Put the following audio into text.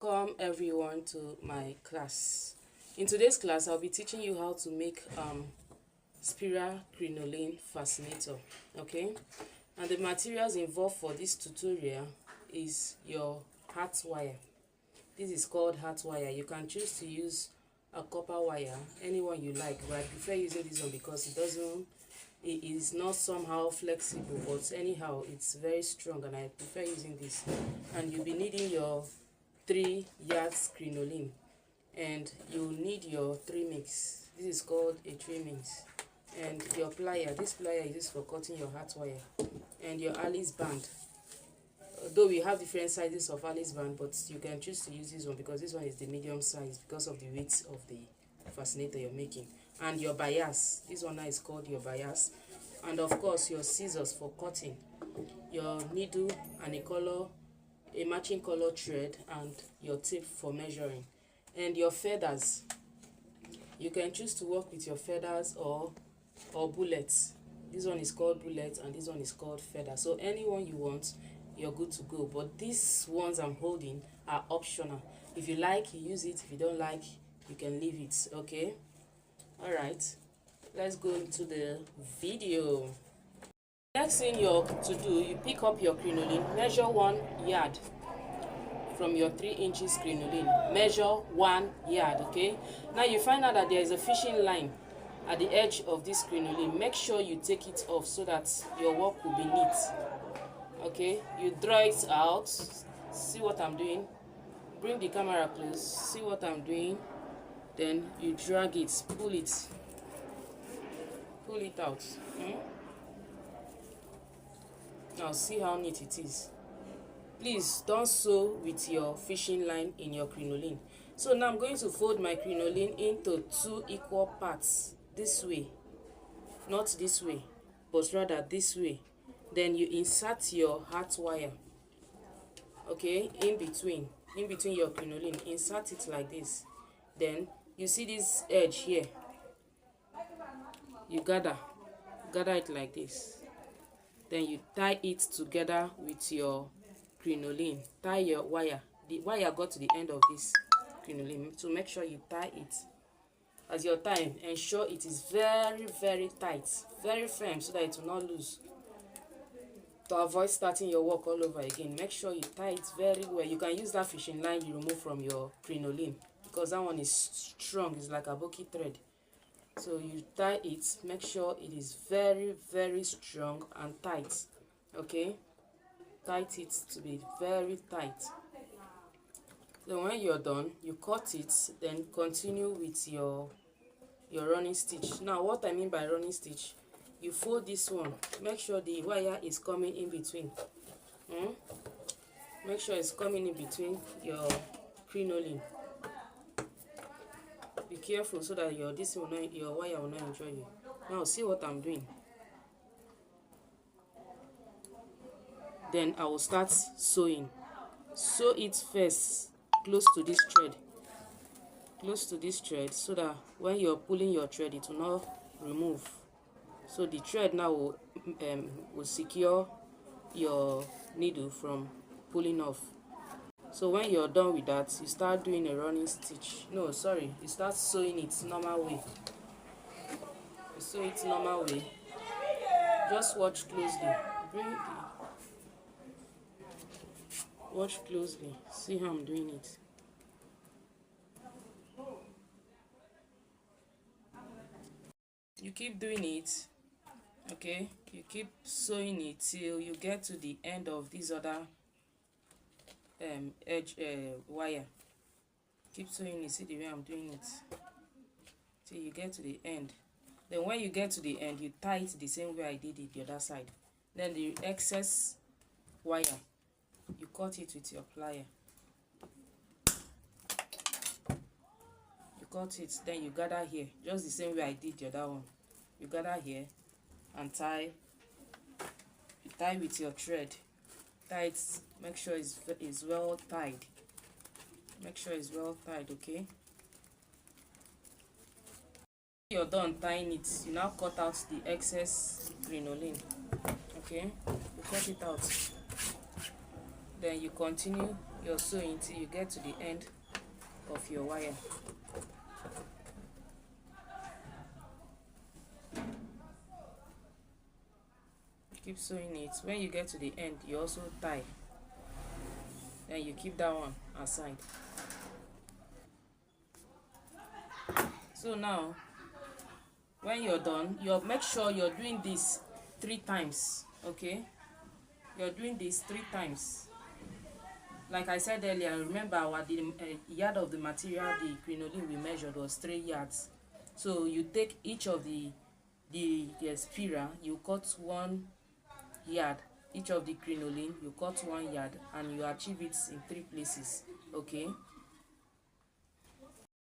Welcome everyone to my class. In today's class, I'll be teaching you how to make spiral crinoline fascinator. Okay, and the materials involved for this tutorial is your heart wire. This is called heart wire. You can choose to use a copper wire, anyone you like, but I prefer using this one because it is not somehow flexible, but anyhow it's very strong and I prefer using this. And you'll be needing your 3 yards crinoline, and you need your 3 mix. This is called a 3 mix, and your plier. This plier is used for cutting your heart wire, and your Alice band. Though we have different sizes of Alice band, but you can choose to use this one because this one is the medium size because of the weight of the fascinator you're making. And your bias. This one now is called your bias. And of course your scissors for cutting, your needle and a matching color thread, and your tape for measuring, and your feathers. You can choose to work with your feathers or bullets. This one is called bullet and this one is called feather. So anyone you want, you're good to go. But these ones I'm holding are optional. If you like, you use it. If you don't like, you can leave it. Okay, all right, let's go into the video. Next thing you're to do, you pick up your crinoline, measure 1 yard from your 3 inches crinoline. Measure 1 yard. Okay, now you find out that there is a fishing line at the edge of this crinoline. Make sure you take it off so that your work will be neat. Okay, you draw it out. See what I'm doing? Bring the camera close. See what I'm doing? Then you drag it, pull it out. Now see how neat it is. Please don't sew with your fishing line in your crinoline. So now I'm going to fold my crinoline into 2 equal parts, this way, not this way, but rather this way. Then you insert your heart wire, okay, in between your crinoline. Insert it like this. Then you see this edge here, you gather it like this. Then you tie it together with your crinoline. Tie your wire. The wire got to the end of this crinoline, so make sure you tie it. As you're tying, ensure it is very, very tight, very firm, so that it will not lose. To avoid starting your work all over again, make sure you tie it very well. You can use that fishing line you remove from your crinoline because that one is strong. It's like a bulky thread. So you tie it, make sure it is very, very strong and tight. Okay, tight it to be very tight. So when you're done, you cut it, then continue with your running stitch. Now what I mean by running stitch, you fold this one, make sure the wire is coming in between. Make sure it's coming in between your crinoline. Be careful so that your wire will not injure you. Now see what I'm doing. Then I will start sewing. Sew it first close to this thread, so that when you're pulling your thread, it will not remove. So the thread now will secure your needle from pulling off. So when you're done with that, you start doing a running stitch. No, sorry, you start sewing it normal way. You sew it normal way. Just watch closely. Watch closely. See how I'm doing it. You keep doing it. Okay, you keep sewing it till you get to the end of this other edge wire. Keep sewing it. See the way I'm doing it till you get to the end. Then when you get to the end, you tie it the same way I did it the other side. Then the excess wire, you cut it with your plier. You cut it, then you gather here just the same way I did the other one. You gather here and tie. You tie with your thread. Tie it, make sure it's well tied. Make sure it's well tied. Okay, you're done tying it, you now cut out the excess crinoline. Okay, you cut it out. Then you continue your sewing till you get to the end of your wire. Keep sewing it. When you get to the end, you also tie. Then you keep that one aside. So now, when you're done, you make sure you're doing this 3 times. Okay, you're doing this 3 times. Like I said earlier, remember our yard of the material, the crinoline we measured was 3 yards. So you take each of the spiral, you cut 1 yard. Each of the crinoline, you cut 1 yard, and you achieve it in 3 places. Okay,